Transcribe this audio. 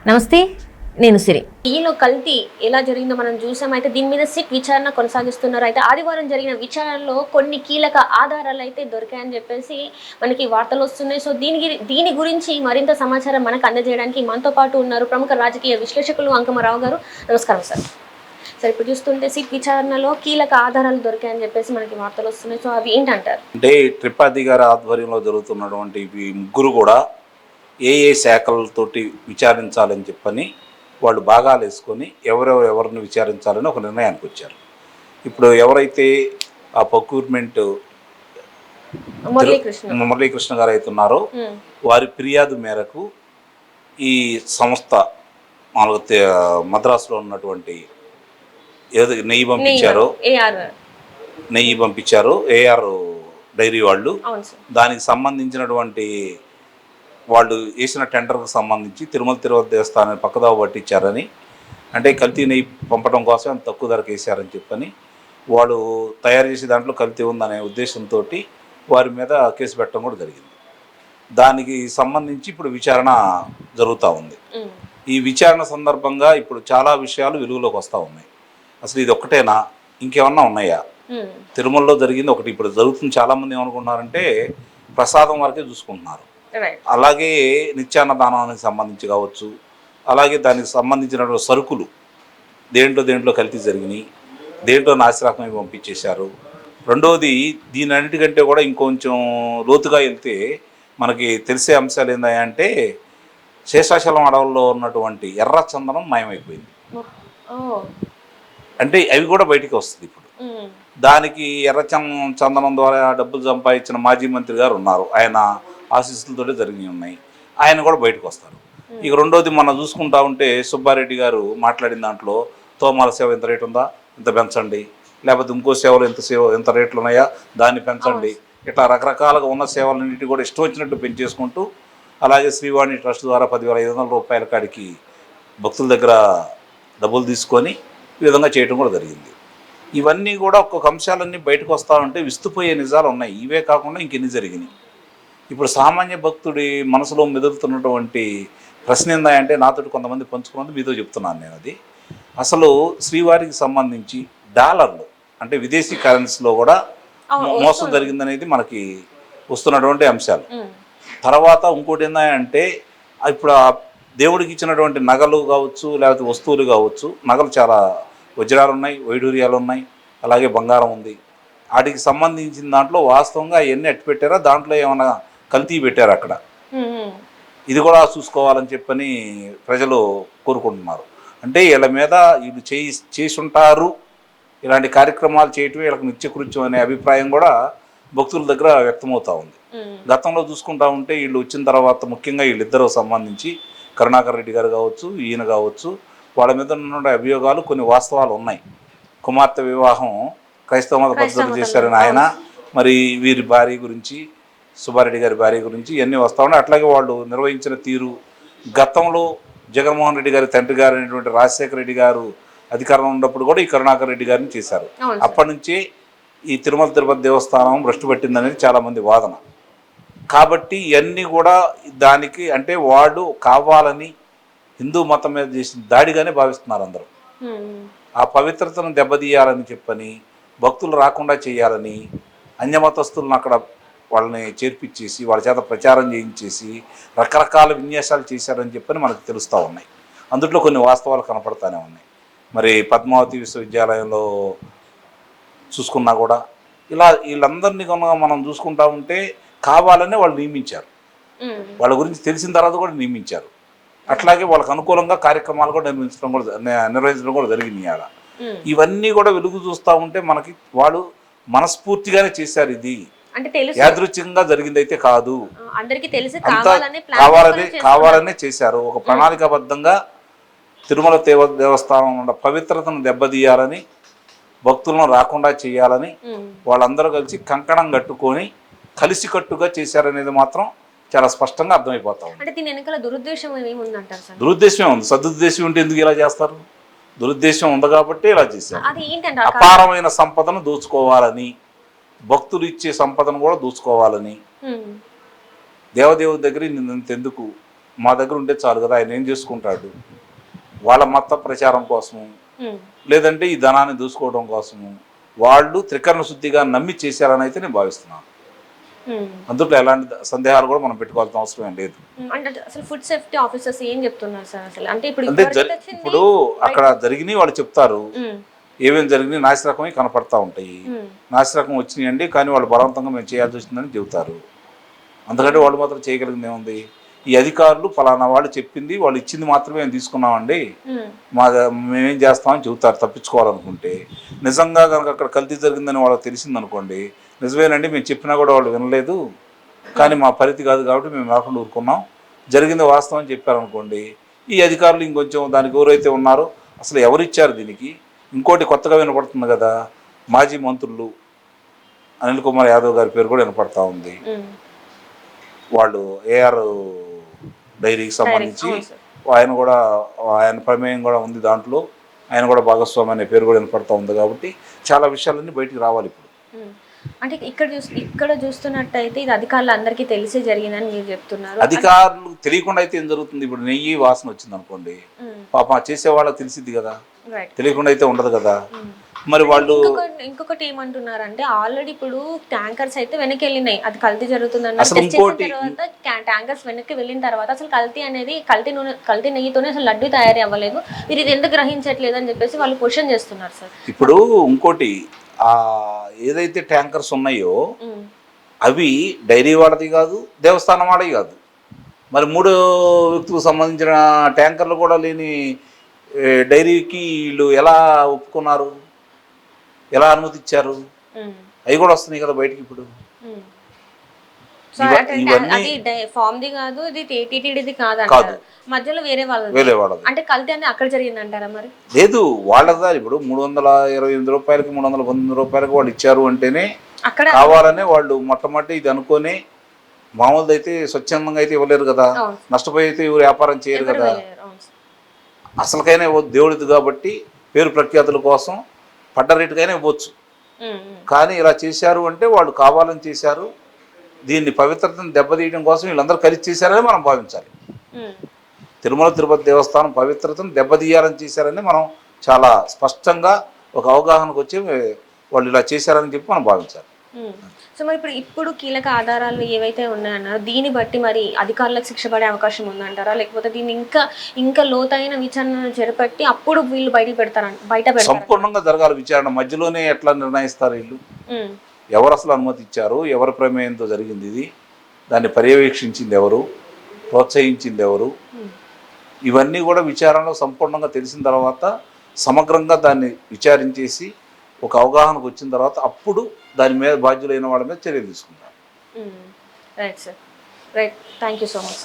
నమస్తే, నేను సిరి. ఈలో కల్తీ ఎలా జరిగిందో మనం చూసామైతే దీని మీద సిట్ విచారణ కొనసాగిస్తున్నారు. అయితే ఆదివారం జరిగిన విచారణలో కొన్ని కీలక ఆధారాలు అయితే దొరికాయని చెప్పేసి మనకి వార్తలు వస్తున్నాయి. సో దీని గురించి మరింత సమాచారం మనకు అందజేయడానికి మనతో పాటు ఉన్నారు ప్రముఖ రాజకీయ విశ్లేషకులు అంకమరావు గారు. నమస్కారం సార్. సార్, ఇప్పుడు చూస్తుంటే సిట్ విచారణలో కీలక ఆధారాలు దొరికాయని చెప్పేసి మనకి వార్తలు వస్తున్నాయి. సో అవి ఏంటంటారు? అంటే త్రిపాఠి గారి ఆధ్వర్యంలో జరుగుతున్నటువంటి ఈ ముగ్గురు కూడా ఏ శాఖలతోటి విచారించాలని చెప్పని వాళ్ళు భాగాలు వేసుకొని ఎవరిని విచారించాలని ఒక నిర్ణయానికి వచ్చారు. ఇప్పుడు ఎవరైతే ఆ ప్రొక్యూర్మెంట్ మురళీకృష్ణ గారు అవుతున్నారో వారి ఫిర్యాదు మేరకు ఈ సంస్థ మద్రాసులో ఉన్నటువంటి ఏదో నెయ్యి పంపించారు ఏఆర్ డైరీ వాళ్ళు. దానికి సంబంధించినటువంటి వాళ్ళు వేసిన టెండర్కు సంబంధించి తిరుమల దేవస్థానాన్ని పక్కదావ పట్టించారని, అంటే కల్తీ నెయ్యి పంపడం కోసం అంత తక్కువ ధరకు వేసారని చెప్పని వాళ్ళు తయారు చేసే దాంట్లో కల్తీ ఉందనే ఉద్దేశంతో వారి మీద కేసు పెట్టడం కూడా జరిగింది. దానికి సంబంధించి ఇప్పుడు విచారణ జరుగుతూ ఉంది. ఈ విచారణ సందర్భంగా ఇప్పుడు చాలా విషయాలు వెలుగులోకి వస్తూ ఉన్నాయి. అసలు ఇది ఒక్కటేనా, ఇంకేమన్నా ఉన్నాయా? తిరుమలలో జరిగింది ఒకటి. ఇప్పుడు జరుగుతుంది, చాలామంది ఏమనుకుంటున్నారంటే ప్రసాదం వరకే చూసుకుంటున్నారు. అలాగే నిత్యాన్నదానానికి సంబంధించి కావచ్చు, అలాగే దానికి సంబంధించినటువంటి సరుకులు దేంట్లో కల్తీ జరిగినాయి, దేంట్లో నాసిరకమై పంపించేశారు. రెండవది దీని అన్నిటికంటే కూడా ఇంకొంచెం లోతుగా వెళ్తే మనకి తెలిసే అంశాలు ఏంటంటే శేషాచలం అడవుల్లో ఉన్నటువంటి ఎర్ర చందనం మాయమైపోయింది. అంటే అవి కూడా బయటికి వస్తుంది ఇప్పుడు. దానికి ఎర్ర చందనం ద్వారా డబ్బులు సంపాదించిన మాజీ మంత్రి గారు ఉన్నారు, ఆయన ఆశీస్సులతో జరిగి ఉన్నాయి, ఆయన కూడా బయటకు వస్తారు. ఇక రెండోది మనం చూసుకుంటా ఉంటే సుబ్బారెడ్డి గారు మాట్లాడిన దాంట్లో తోమాల సేవ ఎంత రేటు ఉందా ఇంత పెంచండి, లేకపోతే ఇంకో సేవలు ఎంత రేట్లు ఉన్నాయా దాన్ని పెంచండి, ఇట్లా రకరకాలుగా ఉన్న సేవలన్నింటి కూడా ఇష్టం వచ్చినట్టు పెంచేసుకుంటూ, అలాగే శ్రీవాణి ట్రస్ట్ ద్వారా 10,500 రూపాయల కాడికి భక్తుల దగ్గర డబ్బులు తీసుకొని ఈ విధంగా చేయడం కూడా జరిగింది. ఇవన్నీ కూడా ఒక్కొక్క అంశాలన్నీ బయటకు వస్తూ ఉంటే విస్తుపోయే నిజాలు ఉన్నాయి. ఇవే కాకుండా ఇంకెన్ని జరిగినాయి. ఇప్పుడు సామాన్య భక్తుడి మనసులో మెదులుతున్నటువంటి ప్రశ్న ఏందంటే నాతోటి కొంతమంది పంచుకున్నది మీతో చెప్తున్నాను నేను. అది అసలు శ్రీవారికి సంబంధించి డాలర్లు అంటే విదేశీ కరెన్సీలో కూడా మోసం జరిగిందనేది మనకి వస్తున్నటువంటి అంశాలు. తర్వాత ఇంకోటి ఏంటంటే ఇప్పుడు ఆ దేవుడికి ఇచ్చినటువంటి నగలు కావచ్చు, లేకపోతే వస్తువులు కావచ్చు, నగలు చాలా వజ్రాలు ఉన్నాయి, వైడూర్యాలు ఉన్నాయి, అలాగే బంగారం ఉంది. వాటికి సంబంధించిన దాంట్లో వాస్తవంగా అవన్నీ అట్టి పెట్టారా, దాంట్లో ఏమైనా కల్తీ పెట్టారు అక్కడ, ఇది కూడా చూసుకోవాలని చెప్పని ప్రజలు కోరుకుంటున్నారు. అంటే వీళ్ళ మీద వీళ్ళు చేసి ఉంటారు, ఇలాంటి కార్యక్రమాలు చేయటం వీళ్ళకి నిత్యకృత్యం అనే అభిప్రాయం కూడా భక్తుల దగ్గర వ్యక్తమవుతూ ఉంది. గతంలో చూసుకుంటా ఉంటే వీళ్ళు వచ్చిన తర్వాత ముఖ్యంగా వీళ్ళిద్దరూ సంబంధించి కరుణాకర్ రెడ్డి గారు కావచ్చు, ఈయన కావచ్చు, వాళ్ళ మీద ఉన్న అభియోగాలు కొన్ని వాస్తవాలు ఉన్నాయి. కుమార్తె వివాహం క్రైస్తవ మత పద్ధతులు చేశారని ఆయన, మరి వీరి భార్య గురించి, సుబ్బారెడ్డి గారి భార్య గురించి ఇవన్నీ వస్తూ ఉన్నాయి. అట్లాగే వాళ్ళు నిర్వహించిన తీరు, గతంలో జగన్మోహన్ రెడ్డి గారి తండ్రి గారు అయినటువంటి రాజశేఖర రెడ్డి గారు అధికారంలో ఉన్నప్పుడు కూడా ఈ కరుణాకర్ రెడ్డి గారిని చేశారు. అప్పటి నుంచే ఈ తిరుపతి దేవస్థానం భ్రష్టు పట్టిందనేది చాలామంది వాదన. కాబట్టి ఇవన్నీ కూడా దానికి అంటే వాళ్ళు కావాలని హిందూ మతం మీద చేసిన దాడిగానే భావిస్తున్నారు అందరూ. ఆ పవిత్రతను దెబ్బతీయాలని చెప్పని, భక్తులు రాకుండా చేయాలని, అన్యమతస్తులను అక్కడ వాళ్ళని చేర్పించేసి వాళ్ళ చేత ప్రచారం చేయించేసి రకరకాల విన్యాసాలు చేశారని చెప్పని మనకు తెలుస్తూ ఉన్నాయి. అందులో కొన్ని వాస్తవాలు కనపడతానే ఉన్నాయి. మరి పద్మావతి విశ్వవిద్యాలయంలో చూసుకున్నా కూడా ఇలా వీళ్ళందరినీ కనుక మనం చూసుకుంటా ఉంటే కావాలనే వాళ్ళు నియమించారు, వాళ్ళ గురించి తెలిసిన తర్వాత కూడా నియమించారు. అట్లాగే వాళ్ళకు అనుకూలంగా కార్యక్రమాలు కూడా నిర్వహించడం కూడా జరిగింది ఆడ. ఇవన్నీ కూడా వెలుగు చూస్తూ ఉంటే మనకి వాళ్ళు మనస్ఫూర్తిగానే చేశారు, ఇది యాదృచ్ఛికంగా జరిగింది అయితే కాదు, అంతా కావాలనే చేశారు. ఒక ప్రణాళికాబద్ధంగా తిరుమల దేవస్థానం ఉన్న పవిత్రతను దెబ్బతీయాలని, భక్తులను రాకుండా చేయాలని వాళ్ళందరూ కలిసి కంకణం కట్టుకొని కలిసికట్టుగా చేశారనేది మాత్రం చాలా స్పష్టంగా అర్థమైపోతా ఉంది. దురుద్దేశమే ఉంది, సదుద్దేశం ఉంటే ఎందుకు ఇలా చేస్తారు? దురుద్దేశం ఉంది కాబట్టి ఇలా చేశారు. అపారమైన సంపదను దోచుకోవాలని, భక్తులు ఇచ్చే సంపదను కూడా దోచుకోవాలని, దేవదేవుడి దగ్గర నిన్నెందుకు మా దగ్గర ఉంటే చాలు కదా, ఆయన ఏం చేసుకుంటాడు, వాళ్ళ మత ప్రచారం కోసము లేదంటే ఈ ధనాన్ని దూసుకోవడం కోసము వాళ్ళు త్రికరణ శుద్ధిగా నమ్మి చేశారని అయితే నేను భావిస్తున్నాను. అందులో ఎలాంటి సందేహాలు కూడా మనం పెట్టుకోవాల్సిన అవసరం ఏం లేదు. అంటే అసలు ఫుడ్ సేఫ్టీ ఆఫీసర్స్ ఏం చెప్తున్నారు సార్ అసలు? అంటే ఇప్పుడు అంటే ఇప్పుడు అక్కడ జరిగినాయి వాళ్ళు చెప్తారు, ఏమేమి జరిగినాయి నాసిరకమే కనపడతా ఉంటాయి, నాసిరకం వచ్చినాయండి కానీ వాళ్ళు బలవంతంగా మేము చేయాల్సి వచ్చిందని చెబుతారు. అందుకంటే వాళ్ళు మాత్రం చేయగలిగింది ఏముంది, ఈ అధికారులు ఫలానా వాళ్ళు చెప్పింది వాళ్ళు ఇచ్చింది మాత్రమే మేము తీసుకున్నామండి, మేమేం చేస్తామని చెబుతారు తప్పించుకోవాలనుకుంటే. నిజంగా కనుక అక్కడ కల్తీ జరిగిందని వాళ్ళకి తెలిసిందనుకోండి, నిజమేనండి మేము చెప్పినా కూడా వాళ్ళు వినలేదు కానీ మా పరిధి కాదు కాబట్టి మేము రాకుండా ఊరుకున్నాం, జరిగింది వాస్తవం అని చెప్పారనుకోండి, ఈ అధికారులు ఇంకొంచెం దానికి ఎవరైతే ఉన్నారో అసలు ఎవరిచ్చారు దీనికి. ఇంకోటి కొత్తగా వినపడుతుంది కదా, మాజీ మంత్రులు అనిల్ కుమార్ యాదవ్ గారి పేరు కూడా వినపడతా ఉంది. వాళ్ళు ఏఆర్ డైరీకి సంబంధించి ఆయన కూడా, ఆయన ప్రమేయం కూడా ఉంది దాంట్లో, ఆయన కూడా భాగస్వామి అనే పేరు కూడా వినపడతా ఉంది. కాబట్టి చాలా విషయాలన్నీ బయటికి రావాలి ఇప్పుడు. అంటే ఇక్కడ చూస్తున్నట్టయితే ఇది అధికారులు అందరికీ తెలిసే జరిగిందని మీరు చెప్తున్నారు. అధికారులు తెలియకుండా అయితే ఏం జరుగుతుంది, ఇప్పుడు నెయ్యి వాసన వచ్చింది అనుకోండి, పాపం చేసే వాళ్ళకి తెలిసిద్ది కదా, తెలియకుండా అయితే ఉండదు కదా. మరి వాళ్ళు ఇంకొకటి ఏమంటున్నారంటే ఆల్రెడీ ఇప్పుడు ట్యాంకర్స్ అయితే వెనక్కి వెళ్ళినాయి, అది కల్తీ జరుగుతుందని తర్వాత ట్యాంకర్స్ వెనక్కి వెళ్ళిన తర్వాత అసలు కల్తీ అనేది కల్తీ నెయ్యితోనే అసలు లడ్డు తయారీ అవ్వలేదు, మీరు ఇది ఎందుకు గ్రహించట్లేదు అని చెప్పేసి వాళ్ళు క్వశ్చన్ చేస్తున్నారు సార్. ఇప్పుడు ఇంకోటి ఏదైతే ట్యాంకర్స్ ఉన్నాయో అవి డైరీ వాడది కాదు, దేవస్థానం వాడవి కాదు. మరి మూడో వ్యక్తులకు సంబంధించిన ట్యాంకర్లు కూడా లేని డైరీకి వీళ్ళు ఎలా ఒప్పుకున్నారు, ఎలా అనుమతి ఇచ్చారు? అవి కూడా వస్తున్నాయి కదా బయటికి ఇప్పుడు. మధ్యలో వేరే వాళ్ళు అంటే కల్తీ అనేది అక్కడ జరిగిందంటారా? మరి లేదు, వాళ్ళదా ఇప్పుడు 328 రూపాయలకి 319 రూపాయలకి వాళ్ళు ఇచ్చారు అంటేనే అక్కడ కావాలనే వాళ్ళు మొట్టమొదటి ఇది అనుకొని, మామూలుది అయితే స్వచ్ఛందంగా అయితే ఇవ్వలేరు కదా, నష్టపోయి అయితే ఎవరు వ్యాపారం చేయరు కదా. అసలుకైనా ఇవ్వద్దు, దేవుడిది కాబట్టి పేరు ప్రఖ్యాతుల కోసం పడ్డ రేటుకైనా ఇవ్వచ్చు. కానీ ఇలా చేశారు అంటే వాళ్ళు కావాలని చేశారు, దీన్ని పవిత్రతను దెబ్బతీయడం కోసం వీళ్ళందరూ కలిసి చేశారని మనం భావించాలి. తిరుమల తిరుపతి దేవస్థానం పవిత్రతను దెబ్బతీయాలని చేశారని మనం చాలా స్పష్టంగా ఒక అవగాహనకు వచ్చి వాళ్ళు ఇలా చేశారని చెప్పి మనం భావించాలి. సో మరి ఇప్పుడు కీలక ఆధారాలు ఏవైతే ఉన్నాయన్నారో దీన్ని బట్టి మరి అధికారులకు శిక్ష పడే అవకాశం ఉందంటారా, లేకపోతే దీన్ని ఇంకా లోతైన విచారణ చేపట్టి అప్పుడు వీళ్ళు బయట సంపూర్ణంగా జరగాలి విచారణ. మధ్యలోనే ఎట్లా నిర్ణయిస్తారు వీళ్ళు? ఎవరు అసలు అనుమతి ఇచ్చారు, ఎవరి ప్రమేయంతో జరిగింది ఇది, దాన్ని పర్యవేక్షించింది ఎవరు, ప్రోత్సహించింది ఎవరు, ఇవన్నీ కూడా విచారణలో సంపూర్ణంగా తెలిసిన తర్వాత సమగ్రంగా దాన్ని విచారించేసి ఒక అవగాహనకు వచ్చిన తర్వాత అప్పుడు దాని మీద బాధ్యులైన వాళ్ళ మీద చర్యలు తీసుకుంటారు. Right sir, right, thank you so much.